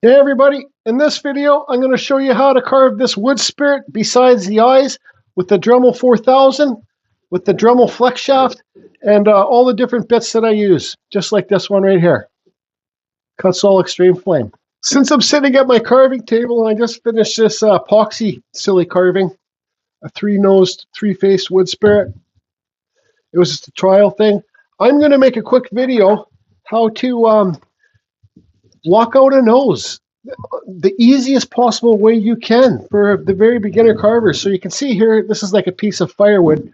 Hey everybody, in this video I'm going to show you how to carve this wood spirit besides the eyes with the Dremel 4000, with the Dremel flex shaft, and all the different bits that I use, just like this one right here, Kutzall Extreme Flame. Since I'm sitting at my carving table and I just finished this epoxy silly carving, a three-nosed, three-faced wood spirit, it was just a trial thing. I'm going to make a quick video how to block out a nose the easiest possible way you can for the very beginner carvers. So you can see here, this is like a piece of firewood,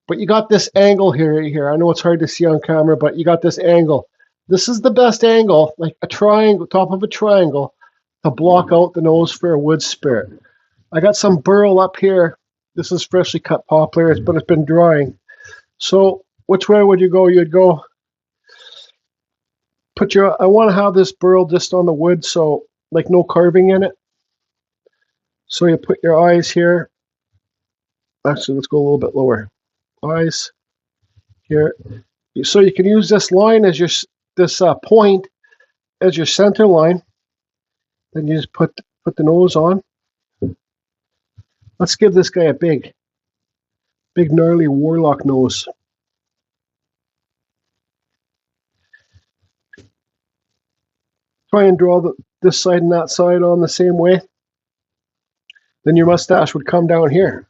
but you got this angle here. I know it's hard to see on camera, but you got this angle. This is the best angle, like a triangle, top of a triangle, to block out the nose for a wood spirit. I got some burl up here. This is freshly cut poplar, but it's been drying. So which way would you go? You'd go I want to have this burl just on the wood, so like no carving in it. So you put your eyes here. Actually, let's go a little bit lower. Eyes here. So you can use this line as your point as your center line. Then you just put the nose on. Let's give this guy a big gnarly warlock nose. Try and draw this side and that side on the same way. Then your mustache would come down here.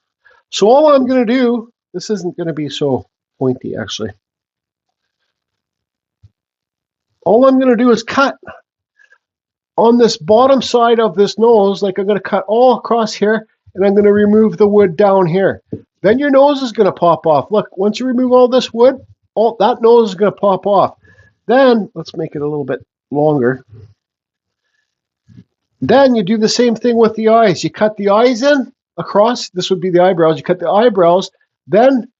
So all I'm going to do, this isn't going to be so pointy actually. All I'm going to do is cut on this bottom side of this nose, like I'm going to cut all across here, and I'm going to remove the wood down here. Then your nose is going to pop off. Look, once you remove all this wood, that nose is going to pop off. Then, let's make it a little bit longer. Then you do the same thing with the eyes. You cut the eyes in across. This would be the eyebrows. You cut the eyebrows. Then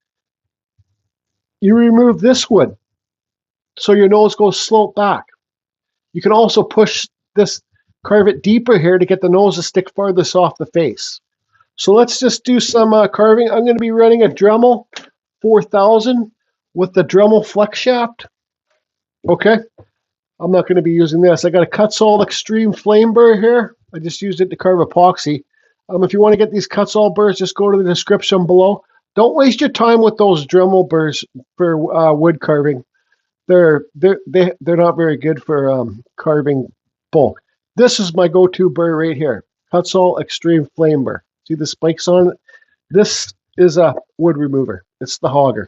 you remove this wood, so your nose goes slope back. You can also push this, carve it deeper here to get the nose to stick farthest off the face. So let's just do some carving. I'm going to be running a Dremel 4000 with the Dremel flex shaft. Okay. I'm not going to be using this. I got a Kutzall Extreme Flame burr here. I just used it to carve epoxy. If you want to get these Kutzall burrs, just go to the description below. Don't waste your time with those Dremel burrs for wood carving. They're not very good for carving bulk. This is my go-to burr right here, Kutzall Extreme Flame burr. See the spikes on it? This is a wood remover. It's the hogger.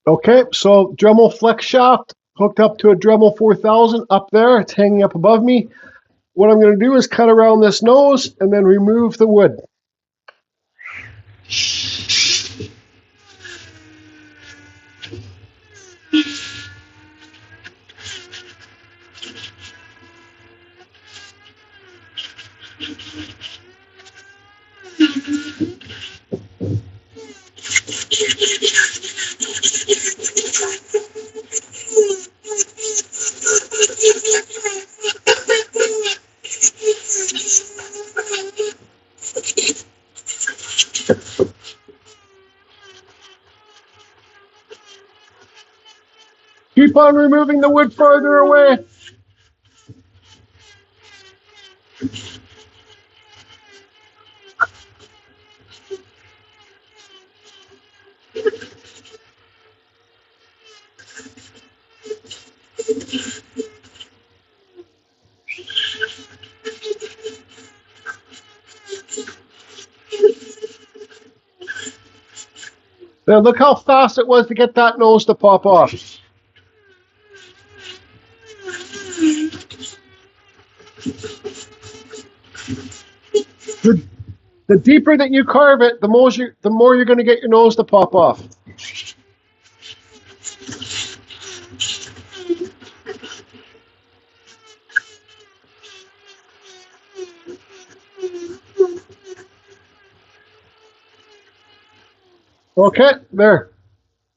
Okay, so Dremel flex shaft hooked up to a Dremel 4000 up there. It's hanging up above me. What I'm going to do is cut around this nose and then remove the wood. Keep on removing the wood farther away. Now look how fast it was to get that nose to pop off. The deeper that you carve it, the more you're going to get your nose to pop off. Okay, there.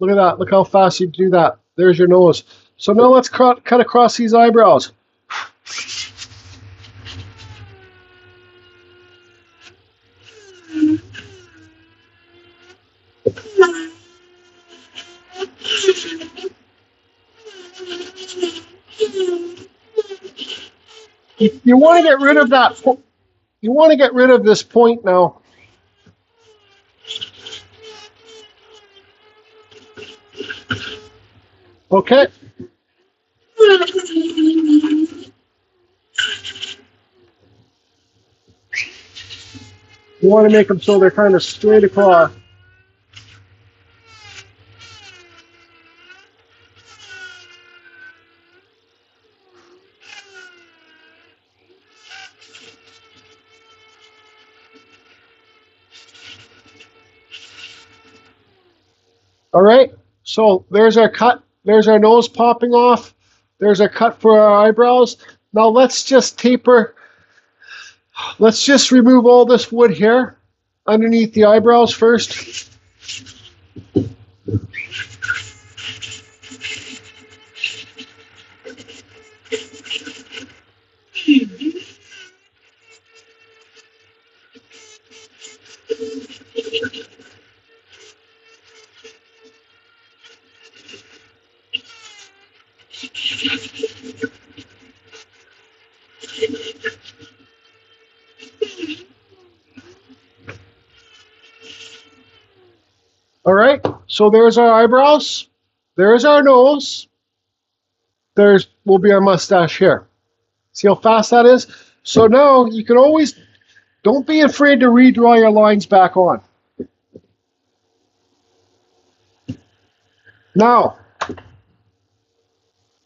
Look at that. Look how fast you do that. There's your nose. So now let's cut across these eyebrows. You want to get rid of that. You want to get rid of this point now. Okay. You want to make them so they're kind of straight across. All right, so there's our cut. There's our nose popping off. There's our cut for our eyebrows. Now let's just taper. Let's just remove all this wood here underneath the eyebrows first. All right, so there's our eyebrows. There's our nose. There's will be our mustache here. See how fast that is? So now you can always, don't be afraid to redraw your lines back on. Now,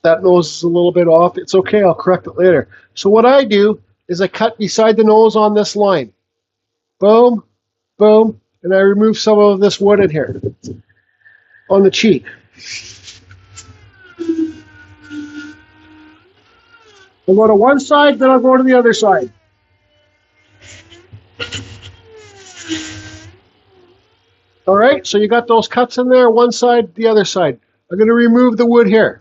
that nose is a little bit off. It's okay, I'll correct it later. So what I do is I cut beside the nose on this line. Boom, boom, and I remove some of this wood in here on the cheek. I'll go to one side, then I'll go to the other side. All right, so you got those cuts in there, one side, the other side. I'm going to remove the wood here.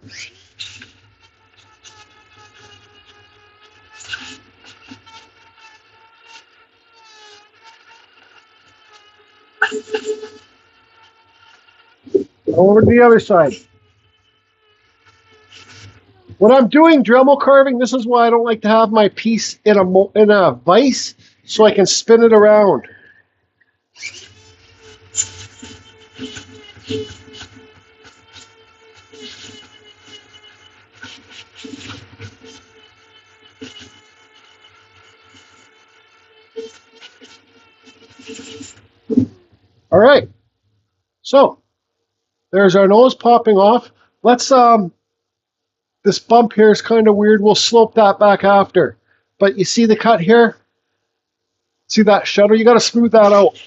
Over to the other side. When I'm doing Dremel carving, this is why I don't like to have my piece in a vise, so I can spin it around. All right, so there's our nose popping off. Let's this bump here is kind of weird. We'll slope that back after. But you see the cut here? See that shutter? You got to smooth that out.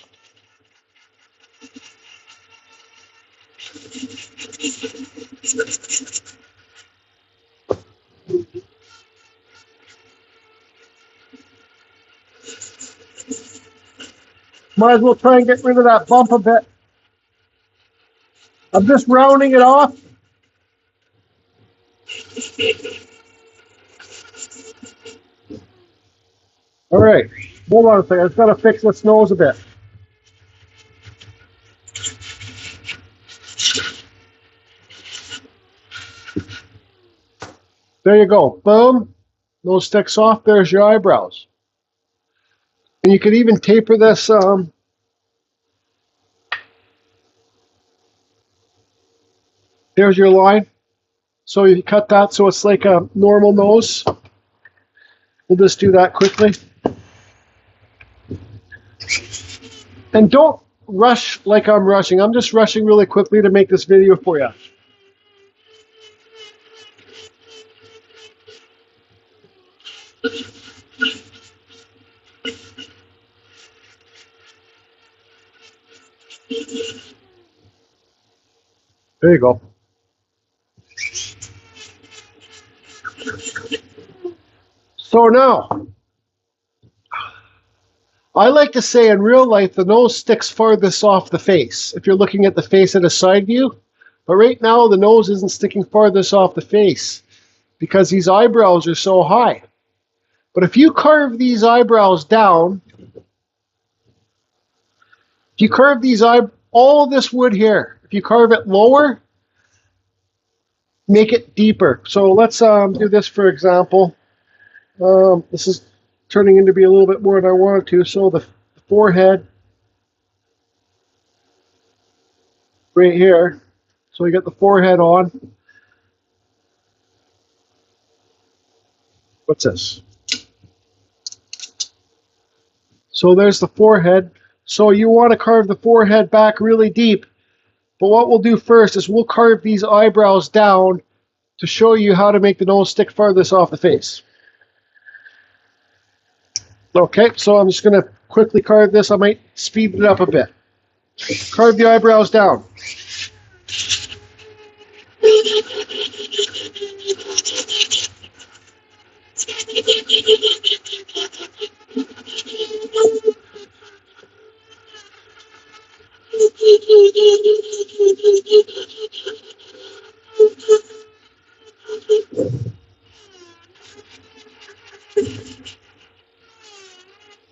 Might as well try and get rid of that bump a bit. I'm just rounding it off. All right, hold on a second. I've got to fix this nose a bit. There you go. Boom. Nose sticks off. There's your eyebrows. And you could even taper this. There's your line. So you cut that so it's like a normal nose. We'll just do that quickly. And don't rush like I'm rushing. I'm just rushing really quickly to make this video for you. There you go. So now, I like to say in real life, the nose sticks farthest off the face, if you're looking at the face at a side view. But right now, the nose isn't sticking farthest off the face because these eyebrows are so high. But if you carve these eyebrows down, if you carve these all this wood here, if you carve it lower, make it deeper. So let's do this for example. This is turning into be a little bit more than I wanted to. So the forehead right here. So we got the forehead on. What's this? So there's the forehead. So you want to carve the forehead back really deep. But what we'll do first is we'll carve these eyebrows down to show you how to make the nose stick farthest off the face. Okay, so I'm just going to quickly carve this. I might speed it up a bit. Carve the eyebrows down.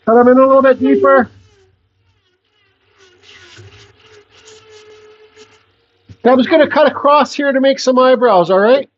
Cut them in a little bit deeper. I'm just going to cut across here to make some eyebrows, all right?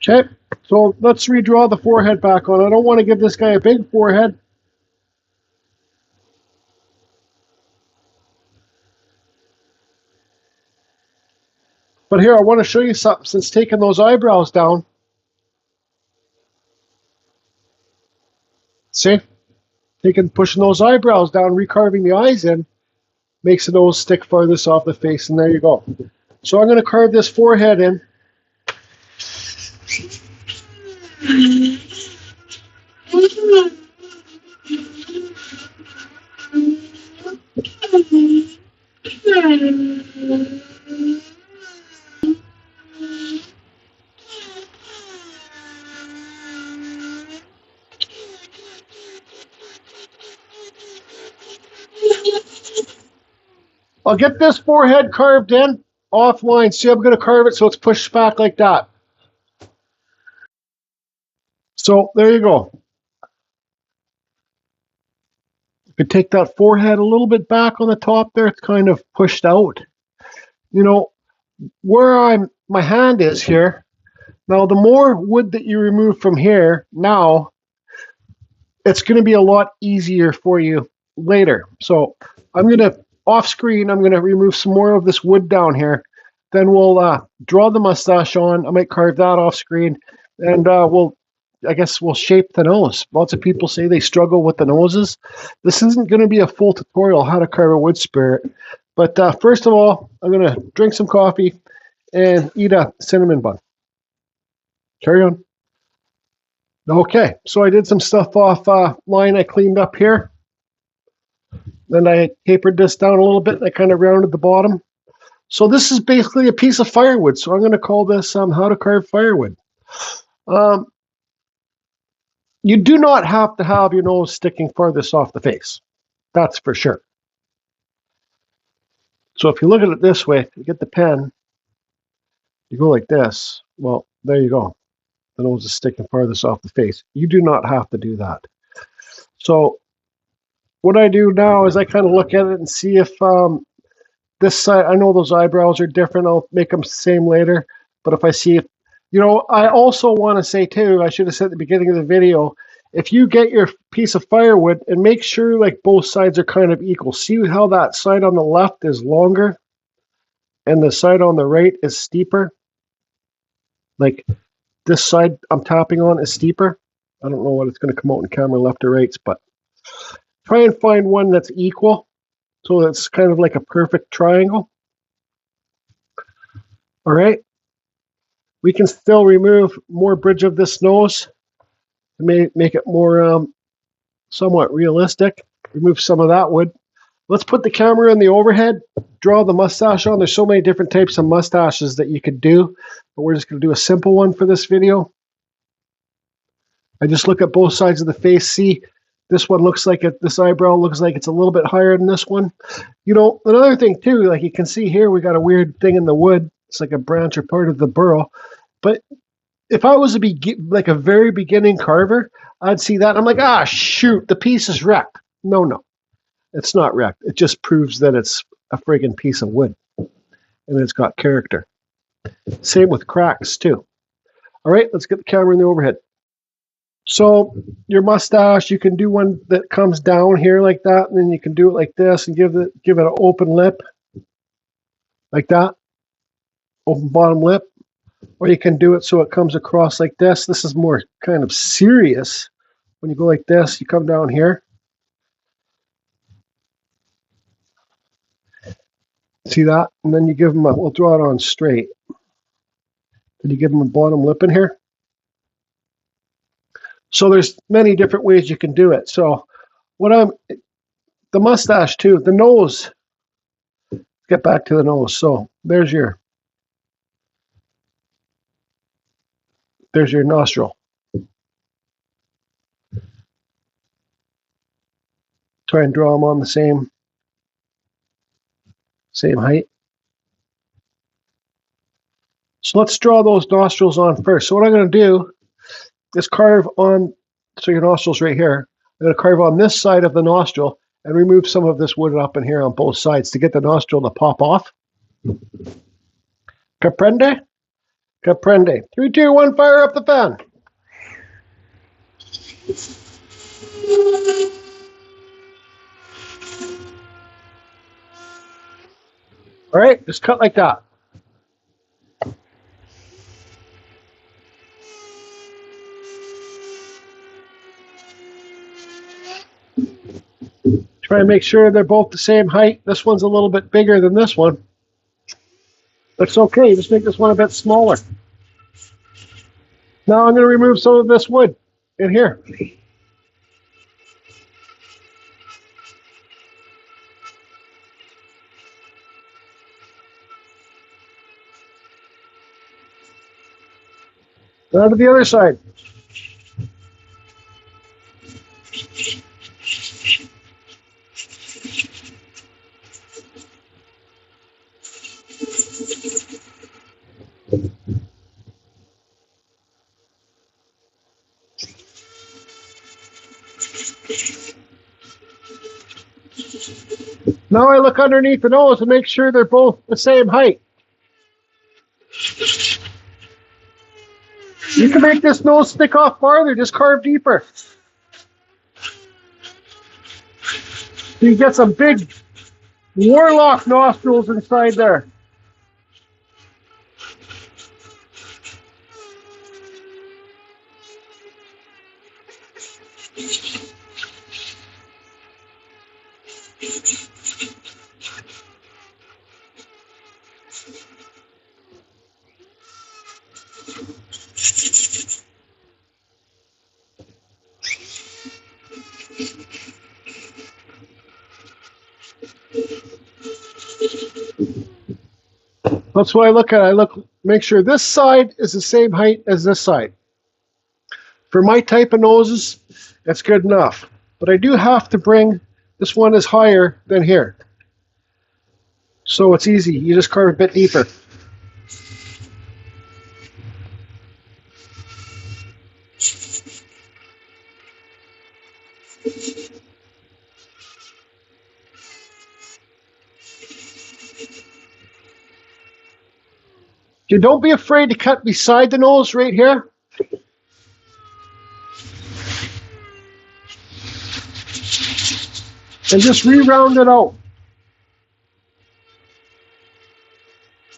Okay, so let's redraw the forehead back on. I don't want to give this guy a big forehead. But here, I want to show you something. Since taking those eyebrows down, see? Pushing those eyebrows down, recarving the eyes in, makes the nose stick farthest off the face, and there you go. So I'm going to carve this forehead in. I'll get this forehead carved in offline. See, I'm going to carve it so it's pushed back like that. So there you go. You could take that forehead a little bit back on the top there. It's kind of pushed out. You know, where my hand is here. Now, the more wood that you remove from here now, it's going to be a lot easier for you later. So I'm going to, off screen, I'm going to remove some more of this wood down here. Then we'll draw the mustache on. I might carve that off screen. And I guess we'll shape the nose. Lots of people say they struggle with the noses. This isn't going to be a full tutorial how to carve a wood spirit. But first of all, I'm going to drink some coffee and eat a cinnamon bun. Carry on. Okay, so I did some stuff off line I cleaned up here. Then I tapered this down a little bit and I kind of rounded the bottom. So this is basically a piece of firewood. So I'm going to call this how to carve firewood. You do not have to have your nose sticking farthest off the face. That's for sure. So if you look at it this way, you get the pen, you go like this, well, there you go. The nose is sticking farthest off the face. You do not have to do that. So what I do now is I kind of look at it and see if this side, I know those eyebrows are different. I'll make them the same later. But if I see if, you know, I also want to say too, I should have said at the beginning of the video, if you get your piece of firewood and make sure like both sides are kind of equal. See how that side on the left is longer and the side on the right is steeper? Like this side I'm tapping on is steeper. I don't know what it's going to come out in camera, left or right, but try and find one that's equal. So that's kind of like a perfect triangle. All right. We can still remove more bridge of this nose to make it more somewhat realistic. Remove some of that wood. Let's put the camera in the overhead, draw the mustache on. There's so many different types of mustaches that you could do, but we're just going to do a simple one for this video. I just look at both sides of the face. See, This one looks like it, this eyebrow looks like it's a little bit higher than this one. You know, another thing too, like you can see here, we got a weird thing in the wood. It's like a branch or part of the burrow. But if I was to be like a very beginning carver, I'd see that. I'm like, ah, shoot, the piece is wrecked. No, no, it's not wrecked. It just proves that it's a friggin' piece of wood and it's got character. Same with cracks too. All right, let's get the camera in the overhead. So your mustache, you can do one that comes down here like that, and then you can do it like this and give it an open lip like that, open bottom lip. Or you can do it so it comes across like this. This is more kind of serious. When you go like this, you come down here. See that? And then you give them we'll draw it on straight. Then you give them a bottom lip in here. So there's many different ways you can do it. So the mustache too, the nose. Get back to the nose. So there's your nostril. Try and draw them on the same height. So let's draw those nostrils on first. So what I'm going to do is carve on, so your nostril's right here. I'm going to carve on this side of the nostril and remove some of this wood up in here on both sides to get the nostril to pop off. Comprende? Comprende. 3, 2, 1, fire up the fan. All right, just cut like that. Try and make sure they're both the same height. This one's a little bit bigger than this one. That's okay, just make this one a bit smaller. Now I'm going to remove some of this wood in here. Now to the other side. Now I look underneath the nose and make sure they're both the same height. You can make this nose stick off farther, just carve deeper. You get some big warlock nostrils inside there. That's what I look at. Make sure this side is the same height as this side. For my type of noses, that's good enough. But I do have to bring, this one is higher than here. So it's easy. You just carve a bit deeper. You don't be afraid to cut beside the nose right here. And just re-round it out.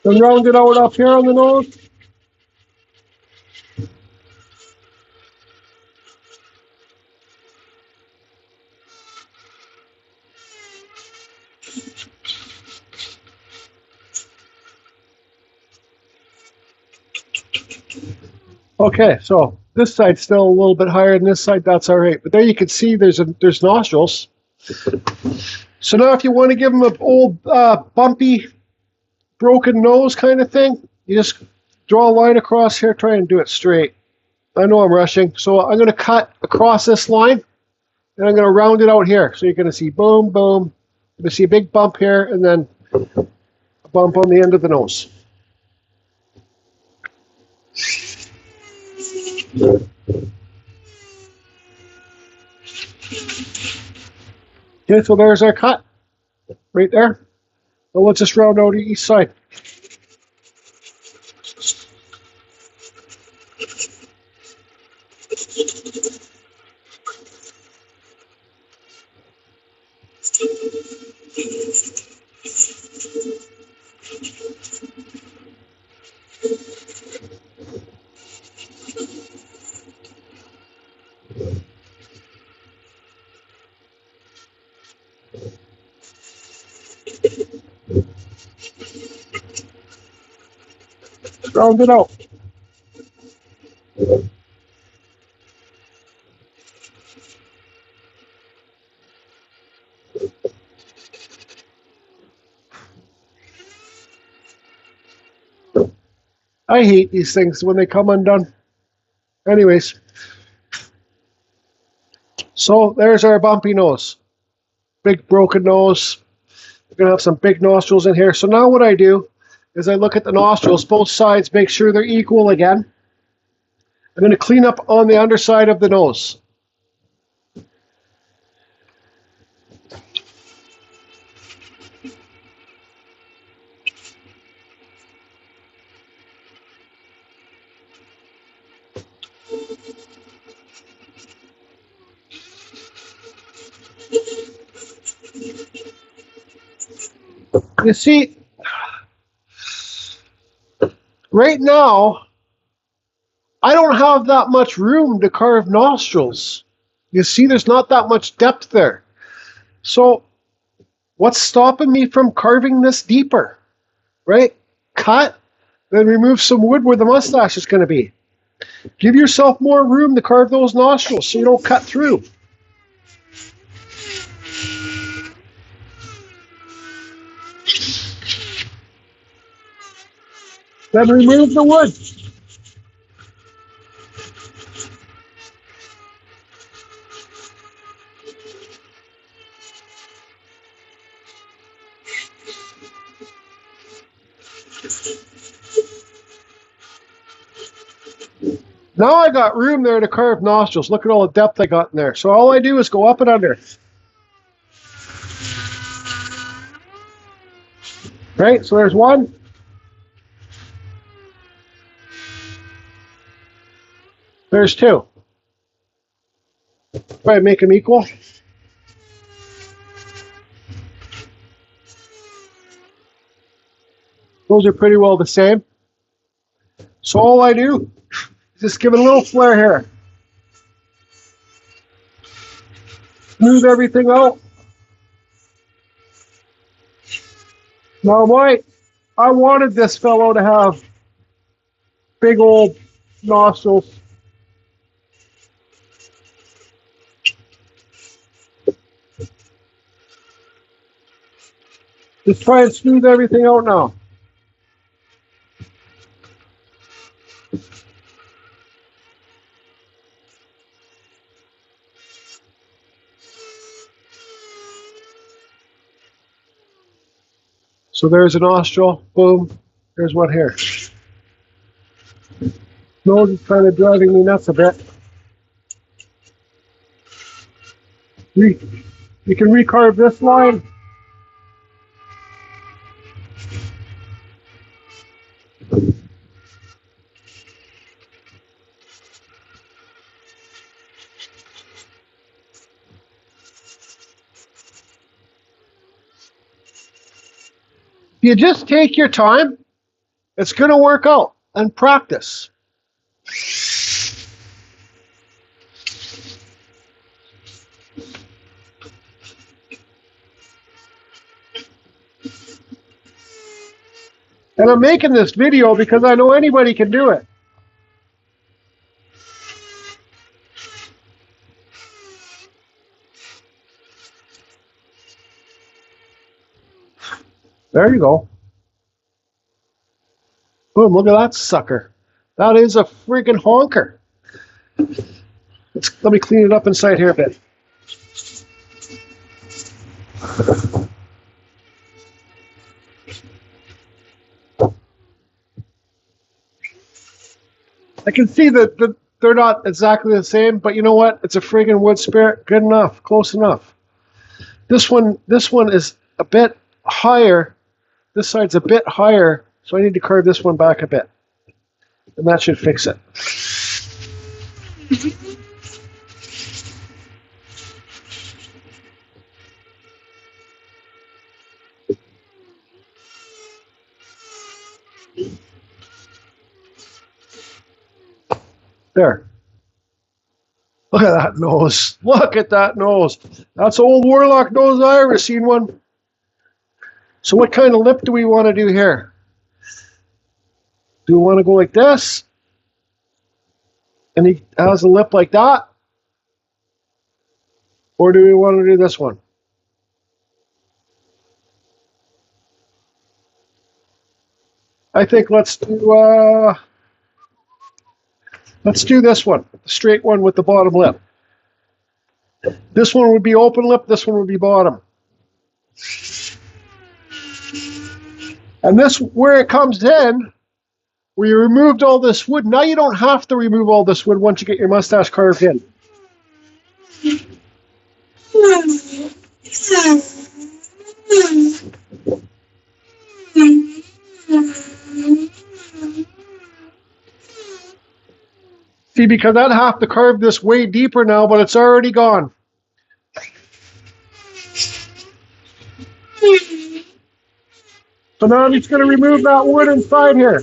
Then round it out up here on the nose. Okay, so this side's still a little bit higher than this side. That's all right. But there you can see there's nostrils. So now if you want to give them an old bumpy, broken nose kind of thing, you just draw a line across here. Try and do it straight. I know I'm rushing, so I'm going to cut across this line And I'm going to round it out here. So you're going to see boom, boom. You're going to see a big bump here, and then a bump on the end of the nose. Okay, so there's our cut right there. Now let's just round out each side. Round it out. I hate these things when they come undone. Anyways, so there's our bumpy nose. Big broken nose. We're going to have some big nostrils in here. So now what I do is I look at the nostrils, both sides, make sure they're equal again. I'm going to clean up on the underside of the nose. You see, right now, I don't have that much room to carve nostrils. You see, there's not that much depth there. So, what's stopping me from carving this deeper? Right? Cut, then remove some wood where the mustache is going to be. Give yourself more room to carve those nostrils so you don't cut through. Then remove the wood. Now I got room there to carve nostrils. Look at all the depth I got in there. So all I do is go up and under. Right, so there's one. There's two. Try to make them equal. Those are pretty well the same. So all I do is just give it a little flare here. Smooth everything out. Now I wanted this fellow to have big old nostrils. Just try and smooth everything out now. So there's a nostril, boom, there's one here. Nose is kind of driving me nuts a bit. You can recarve this line. You just take your time, it's going to work out, and practice. And I'm making this video because I know anybody can do it. There you go. Boom, look at that sucker. That is a freaking honker. Let me clean it up inside here a bit. I can see that they're not exactly the same, but you know what? It's a friggin' wood spirit. Good enough. Close enough. This one is a bit higher. This side's a bit higher, so I need to carve this one back a bit. And that should fix it. There. Look at that nose. Look at that nose. That's old warlock nose I ever seen one. So what kind of lip do we want to do here? Do we want to go like this? And he has a lip like that? Or do we want to do this one? I think let's do this one, the straight one with the bottom lip. This one would be open lip, this one would be bottom. And this, where it comes in, where you removed all this wood, now you don't have to remove all this wood once you get your mustache carved in. See, because I'd have to carve this way deeper now, but it's already gone. So now I'm just going to remove that wood inside here.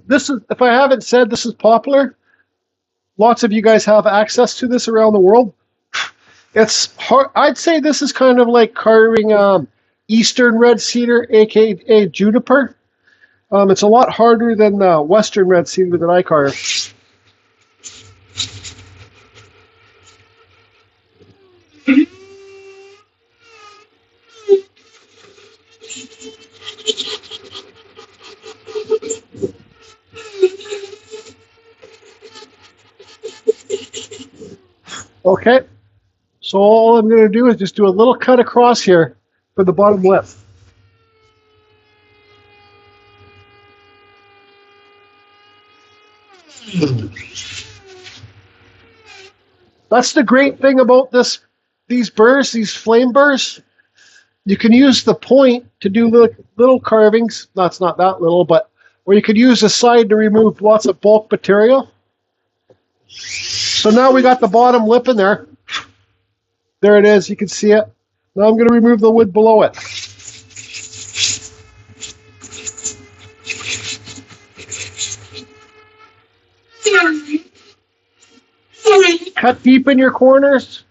This is, if I haven't said, this is popular. Lots of you guys have access to this around the world. It's hard. I'd say this is kind of like carving Eastern red cedar, aka juniper. It's a lot harder than Western red cedar that I carve. Okay, so all I'm going to do is just do a little cut across here for the bottom lip. That's the great thing about these burs, these flame burs. You can use the point to do little carvings. That's not that little, but or you could use the side to remove lots of bulk material. So now we got the bottom lip in there. There it is. You can see it. Now I'm going to remove the wood below it. Cut deep in your corners.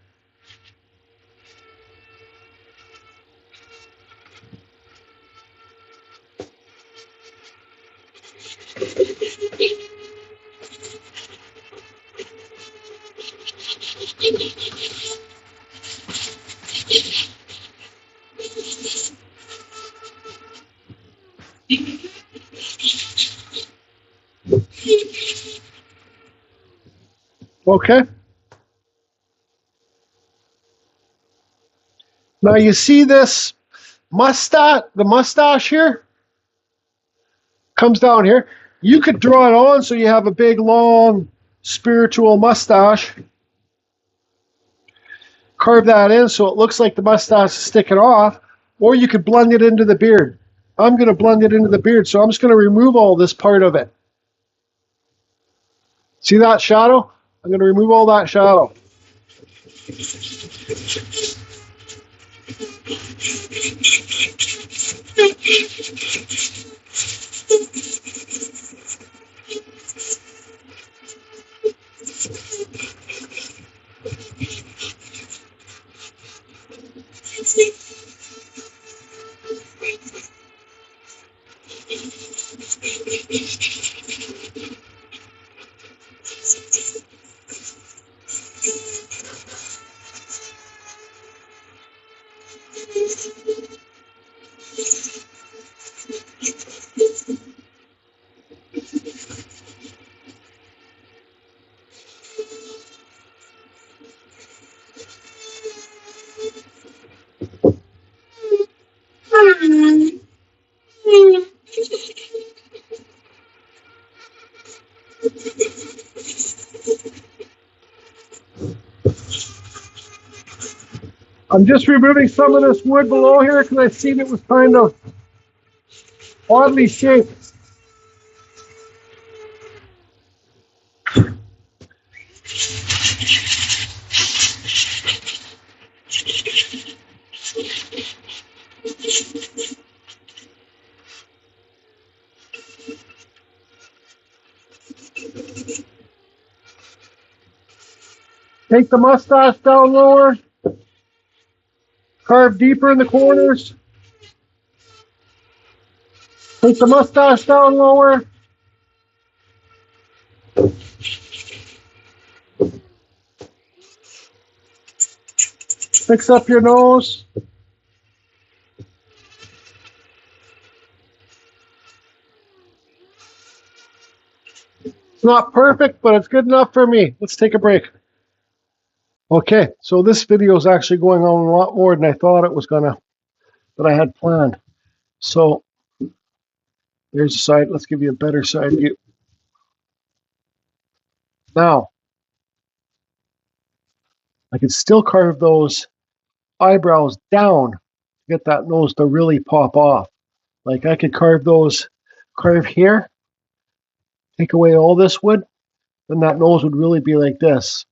Okay. Now you see this mustache, the mustache here comes down here. You could draw it on so you have a big, long, spiritual mustache. Carve that in so it looks like the mustache is sticking off, or you could blend it into the beard. I'm going to blend it into the beard, so I'm just going to remove all this part of it. See that shadow? I'm going to remove all that shadow. I'm just removing some of this wood below here because I seen it was kind of oddly shaped. Take the mustache down lower. Carve deeper in the corners. Take the mustache down lower. Fix up your nose. It's not perfect, but it's good enough for me. Let's take a break. Okay, so this video is actually going on a lot more than I thought it was gonna, that I had planned. So there's the side. Let's give you a better side view. Now, I can still carve those eyebrows down to get that nose to really pop off. Like I could carve here, take away all this wood, then that nose would really be like this.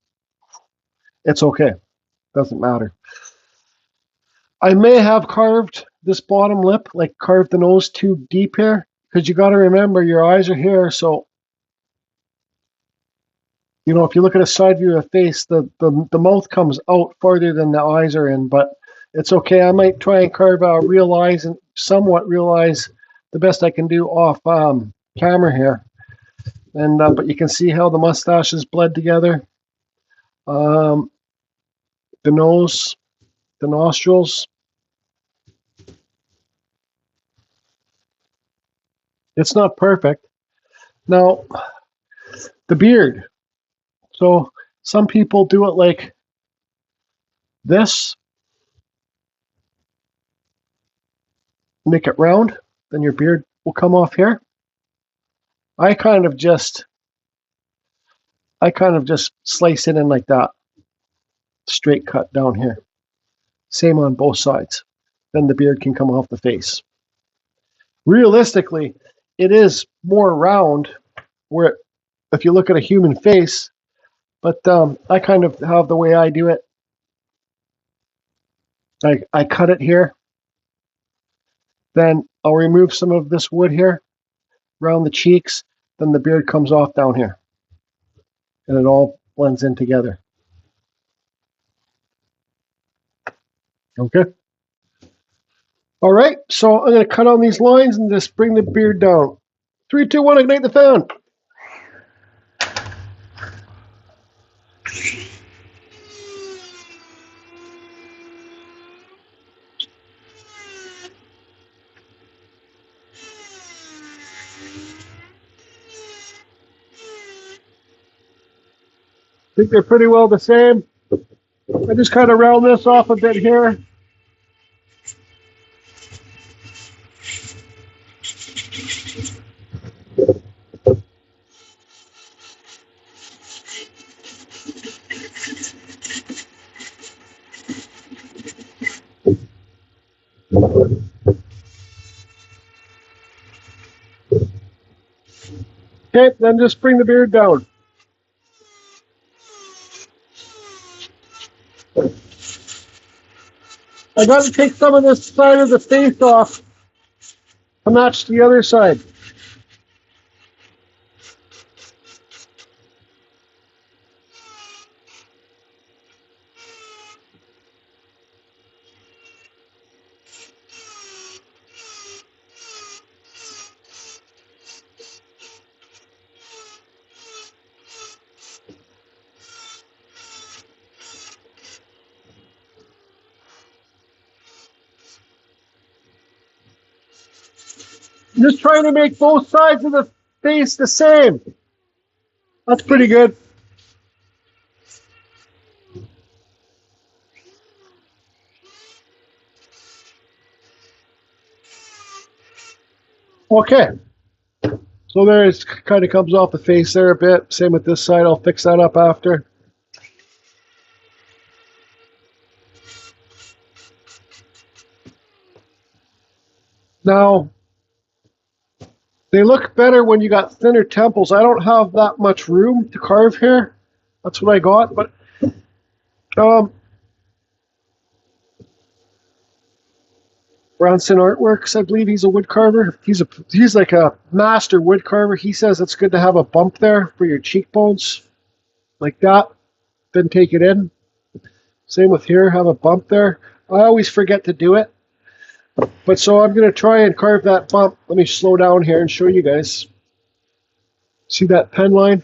It's okay. Doesn't matter. I may have carved this bottom lip, like carved the nose too deep here, because you got to remember your eyes are here. So, you know, if you look at a side view of the face, the mouth comes out farther than the eyes are in, but it's okay. I might try and carve real eyes and somewhat real eyes the best I can do off camera here. And but you can see how the mustaches bled together. The nose, the nostrils. It's not perfect. Now, the beard. So some people do it like this. Make it round, then your beard will come off here. I kind of just slice it in like that. Straight cut down here. Same on both sides. Then the beard can come off the face. Realistically, it is more round where if you look at a human face, but I kind of have the way I do it. I cut it here. Then I'll remove some of this wood here around the cheeks. Then the beard comes off down here. And it all blends in together. Okay. All right, so I'm going to cut on these lines and just bring the beard down. 3, 2, 1, ignite the fan. I think they're pretty well the same. I just kind of round this off a bit here. Okay, then just bring the beard down. I got to take some of this side of the face off to match the other side. I'm just trying to make both sides of the face the same. That's pretty good. Okay. So there it kind of comes off the face there a bit. Same with this side. I'll fix that up after. Now, they look better when you got thinner temples. I don't have that much room to carve here. That's what I got, but Bronson Artworks, I believe he's a wood carver. He's like a master wood carver. He says it's good to have a bump there for your cheekbones, like that. Then take it in. Same with here, have a bump there. I always forget to do it. But so I'm going to try and carve that bump. Let me slow down here and show you guys. See that pen line?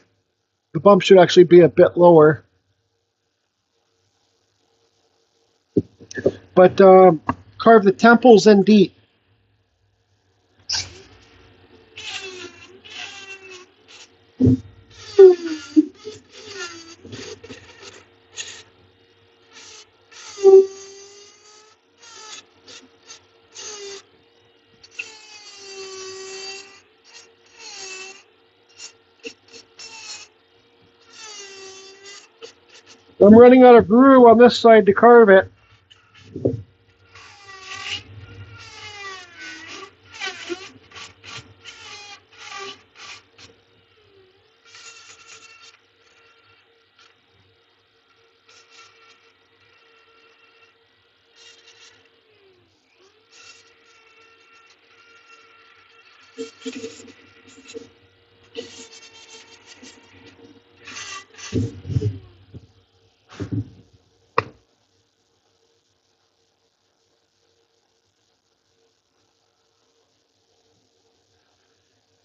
The bump should actually be a bit lower. But carve the temples in deep. I'm running out of glue on this side to carve it.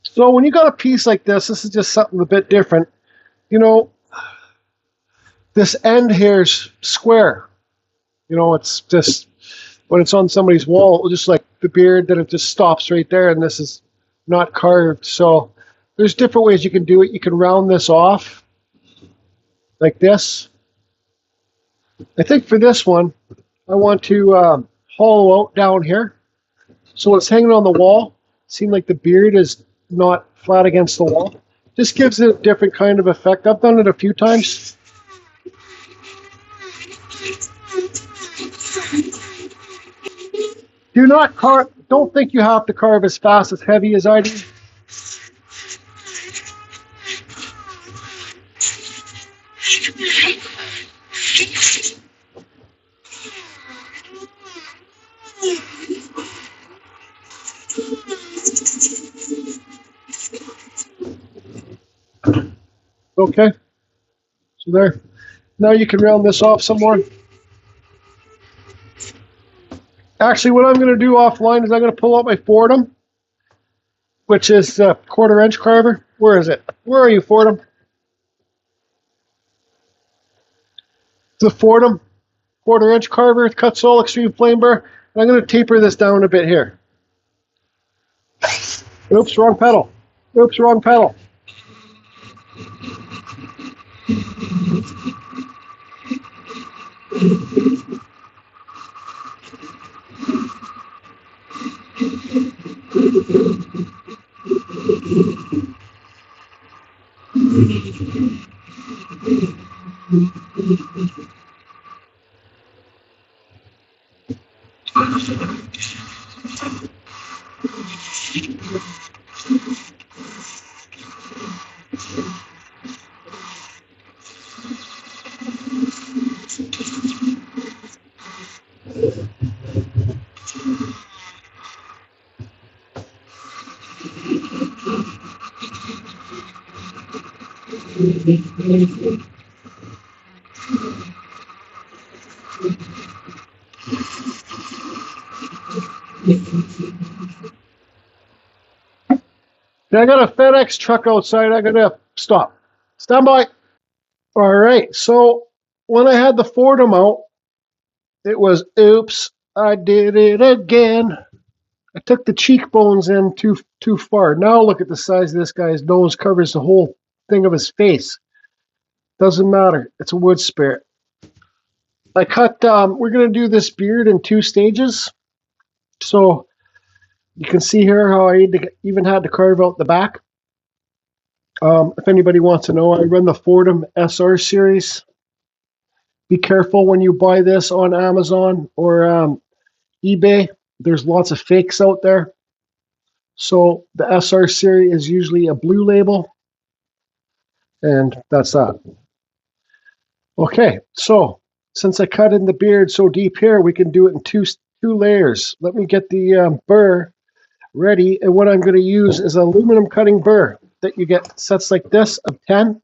So when you got a piece like this is just something a bit different. You know, this end here is square. You know, it's just, when it's on somebody's wall, just like the beard, then it just stops right there, and this is not carved. So there's different ways you can do it. You can round this off like this. I think for this one, I want to hollow out down here. So when it's hanging on the wall, it seems like the beard is not flat against the wall. Just gives it a different kind of effect. I've done it a few times. Do not carve, don't think you have to carve as fast, as heavy as I do. Okay, so there. Now you can round this off some more. Actually, what I'm going to do offline is I'm going to pull out my Fordham, which is a 1/4 inch carver. Where is it? Where are you, Fordham? The Fordham 1/4 inch carver, Kutzall extreme flame bar. And I'm going to taper this down a bit here. Oops, wrong pedal. Oops, wrong pedal. I got a FedEx truck outside. I gotta stop. Stand by. All right. So when I had the Fordham out, it was oops, I did it again. I took the cheekbones in too far. Now look at the size of this guy's nose, covers the whole thing of his face. Doesn't matter. It's a wood spirit. I cut. We're gonna do this beard in 2 stages. So you can see here how I even had to carve out the back. If anybody wants to know, I run the Fordham SR series. Be careful when you buy this on Amazon or eBay. There's lots of fakes out there. So the SR series is usually a blue label, and that's that. Okay, so since I cut in the beard so deep here, we can do it in two layers. Let me get the burr ready, and what I'm going to use is an aluminum cutting burr that you get sets like this of 10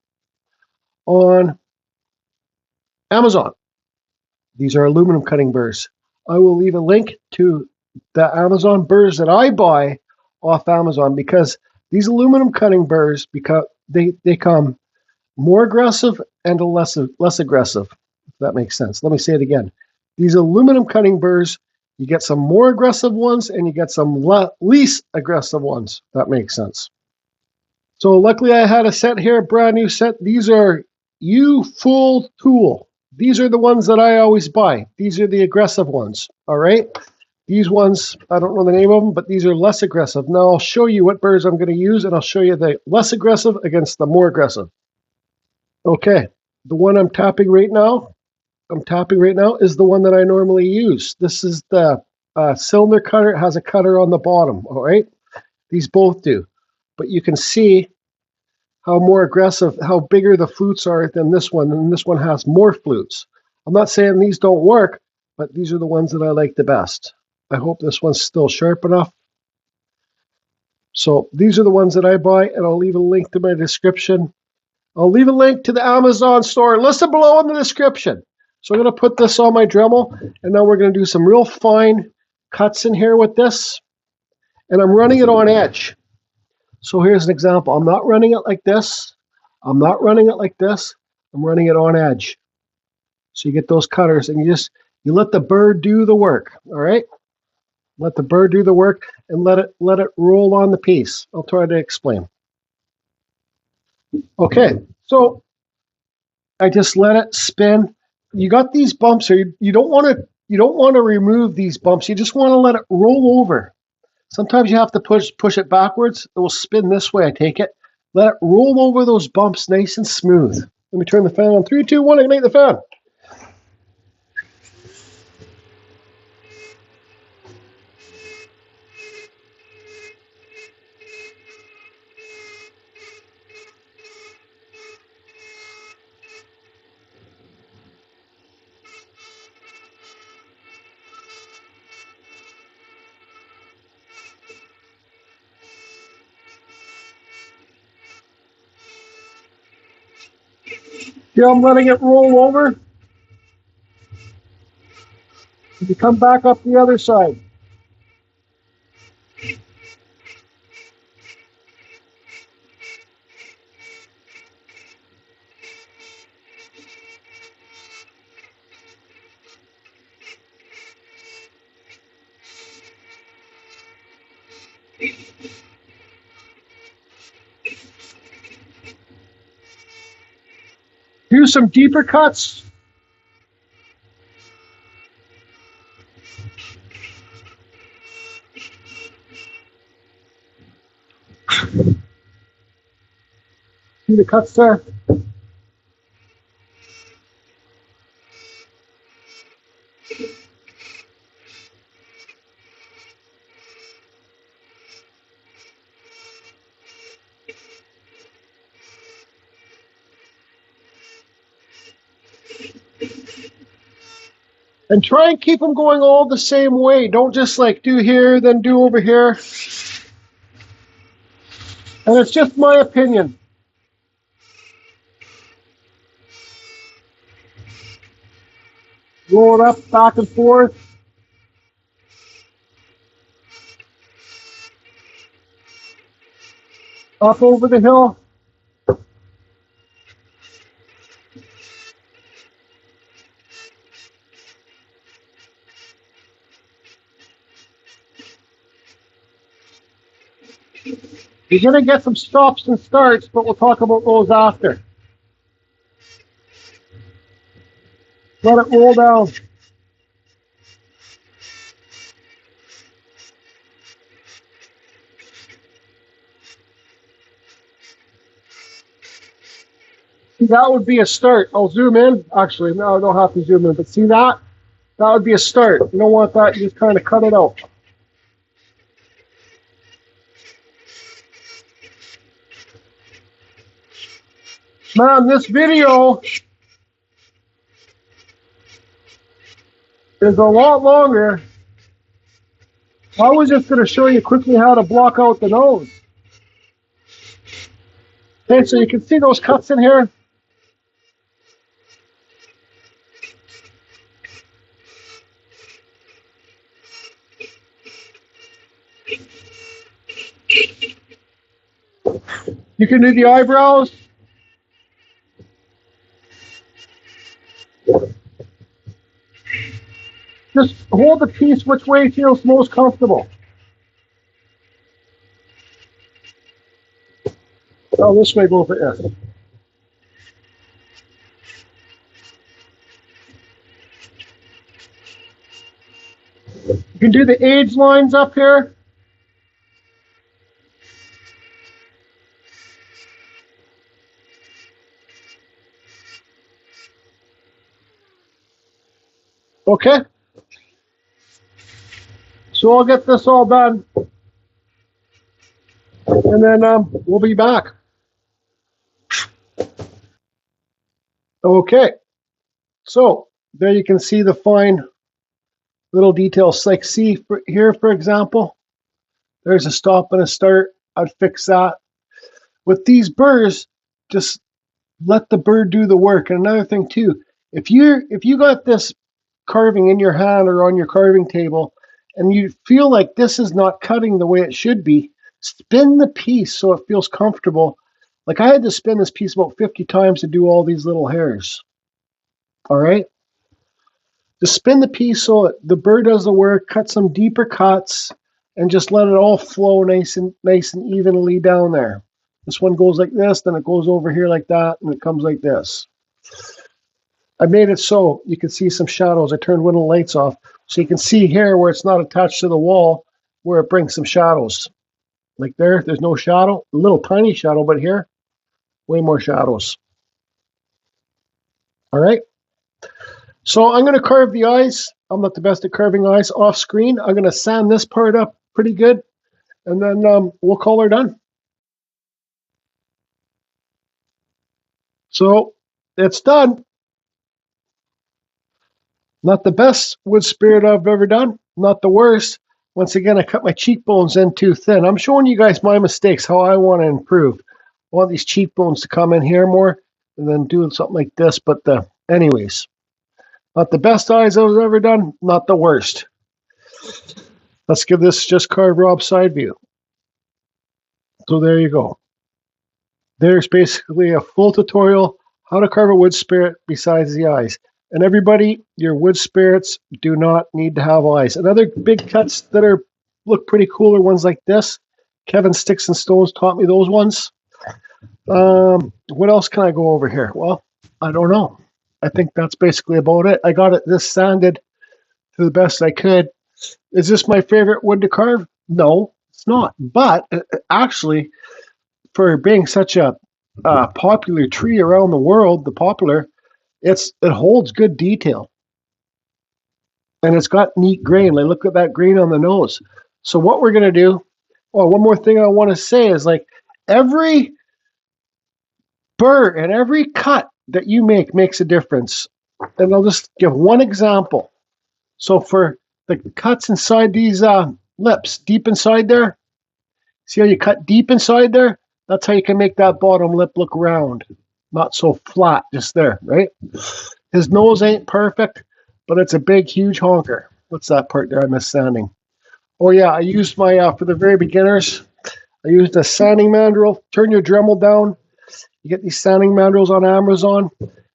on Amazon. These are aluminum cutting burrs. I will leave a link to the Amazon burrs that I buy off Amazon, because these aluminum cutting burrs, because they come more aggressive and less aggressive, if that makes sense. Let me say it again. These aluminum cutting burrs, you get some more aggressive ones and you get some least aggressive ones. That makes sense. So luckily I had a set here, a brand new set. These are full tool. These are the ones that I always buy. These are the aggressive ones, all right? These ones, I don't know the name of them, but these are less aggressive. Now I'll show you what burrs I'm going to use, and I'll show you the less aggressive against the more aggressive. Okay, the one I'm tapping right now is the one that I normally use. This is the cylinder cutter. It has a cutter on the bottom, all right? These both do. But you can see how more aggressive, how bigger the flutes are than this one, and this one has more flutes. I'm not saying these don't work, but these are the ones that I like the best. I hope this one's still sharp enough. So these are the ones that I buy, and I'll leave a link to my description. I'll leave a link to the Amazon store listed below in the description. So I'm going to put this on my Dremel, and now we're going to do some real fine cuts in here with this, and I'm running it on edge. So here's an example. I'm not running it like this. I'm not running it like this. I'm running it on edge. So you get those cutters, and you let the burr do the work, all right? Let the burr do the work, and let it roll on the piece. I'll try to explain. Okay, so I just let it spin. You got these bumps here. You don't want to remove these bumps. You just want to let it roll over. Sometimes you have to push it backwards. It will spin this way, I take it. Let it roll over those bumps nice and smooth. Let me turn the fan on. 3, 2, 1, ignite the fan. Here I'm letting it roll over. You come back up the other side. Do some deeper cuts. See the cuts there? And try and keep them going all the same way. Don't just like do here, then do over here. And it's just my opinion. Roll it up, back and forth. Up over the hill. You're going to get some stops and starts, but we'll talk about those after. Let it roll down. See, that would be a start. I'll zoom in. Actually, no, I don't have to zoom in, but see that? That would be a start. You don't want that. You just kind of cut it out. Man, this video is a lot longer. I was just going to show you quickly how to block out the nose. Okay, so you can see those cuts in here. You can do the eyebrows. Just hold the piece which way feels most comfortable. Oh, this way, go for this. You can do the age lines up here. Okay. So I'll get this all done. And then we'll be back. Okay. So there you can see the fine little details. Like see here, for example, there's a stop and a start. I'd fix that. With these burrs, just let the burr do the work. And another thing too, if you got this carving in your hand or on your carving table and you feel like this is not cutting the way it should be, spin the piece so it feels comfortable. Like I had to spin this piece about 50 times to do all these little hairs. All right. Just spin the piece so the burr does the work, cut some deeper cuts, and just let it all flow nice and evenly down there. This one goes like this, then it goes over here like that, and it comes like this. I made it so you can see some shadows. I turned one of the lights off, so you can see here where it's not attached to the wall, where it brings some shadows. Like there's no shadow, a little tiny shadow, but here, way more shadows. All right. So I'm going to carve the eyes. I'm not the best at carving eyes off screen. I'm going to sand this part up pretty good, and then we'll call her done. So it's done. Not the best wood spirit I've ever done. Not the worst. Once again, I cut my cheekbones in too thin. I'm showing you guys my mistakes, how I want to improve. I want these cheekbones to come in here more, and then doing something like this. But anyways, not the best eyes I've ever done. Not the worst. Let's give this just carve Rob side view. So there you go. There's basically a full tutorial how to carve a wood spirit besides the eyes. And everybody, your wood spirits do not need to have eyes. And other big cuts that look pretty cool are ones like this. Kevin Sticks and Stones taught me those ones. What else can I go over here? Well, I don't know. I think that's basically about it. I got this sanded to the best I could. Is this my favorite wood to carve? No, it's not. But actually, for being such a popular tree around the world, the poplar, it holds good detail. And it's got neat grain. Like, look at that grain on the nose. So what we're going to do, one more thing I want to say is, like, every burr and every cut that you make makes a difference. And I'll just give one example. So for the cuts inside these lips, deep inside there, see how you cut deep inside there? That's how you can make that bottom lip look round. Not so flat, just there, right? His nose ain't perfect, but it's a big, huge honker. What's that part there I missed sanding? Oh yeah, I used my, for the very beginners, I used a sanding mandrel. Turn your Dremel down. You get these sanding mandrels on Amazon,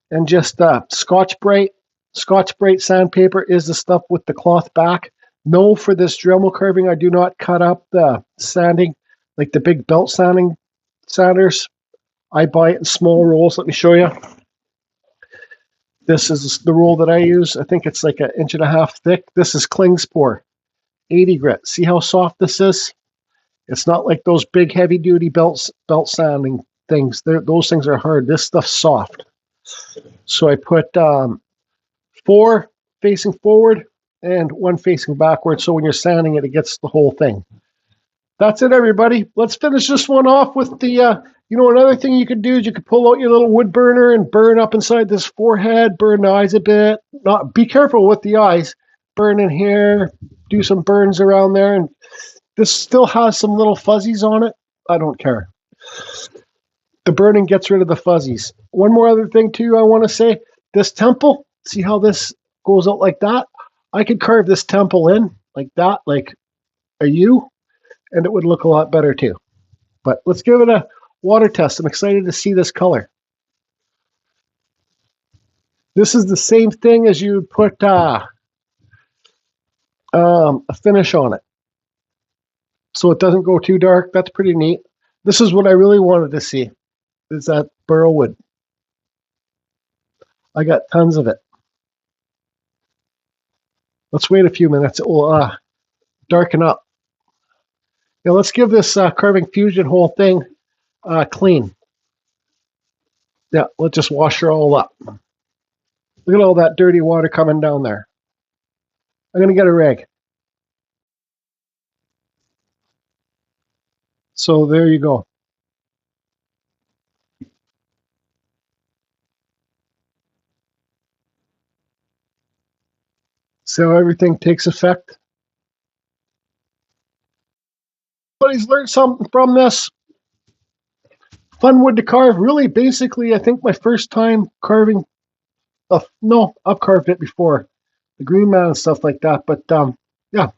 and just Scotch-Brite. Scotch-Brite sandpaper is the stuff with the cloth back. No, for this Dremel carving, I do not cut up the sanding, like the big belt sanders. I buy it in small rolls. Let me show you. This is the roll that I use. I think it's like 1.5 inches thick. This is Klingspor, 80 grit. See how soft this is? It's not like those big heavy-duty belt sanding things. Those things are hard. This stuff's soft. So I put 4 facing forward and 1 facing backward. So when you're sanding it, it gets the whole thing. That's it, everybody. Let's finish this one off with the You know, another thing you could do is you could pull out your little wood burner and burn up inside this forehead, burn the eyes a bit. Not be careful with the eyes. Burn in here, do some burns around there, and this still has some little fuzzies on it. I don't care. The burning gets rid of the fuzzies. One more other thing too I want to say. This temple, see how this goes out like that? I could carve this temple in like that, like a U, and it would look a lot better too. But let's give it a water test. I'm excited to see this color. This is the same thing as you would put a finish on it, so it doesn't go too dark. That's pretty neat. This is what I really wanted to see, is that burl wood. I got tons of it. Let's wait a few minutes. It will darken up. Now let's give this carving fusion whole thing clean. Yeah, let's just wash her all up. Look at all that dirty water coming down there. I'm going to get a rag. So there you go. So everything takes effect. Everybody's learned something from this. Fun wood to carve. Really, basically, I think my first time carving. No, I've carved it before. The Green Man and stuff like that. But yeah.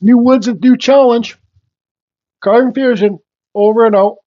New woods and new challenge. Carving fusion. Over and out.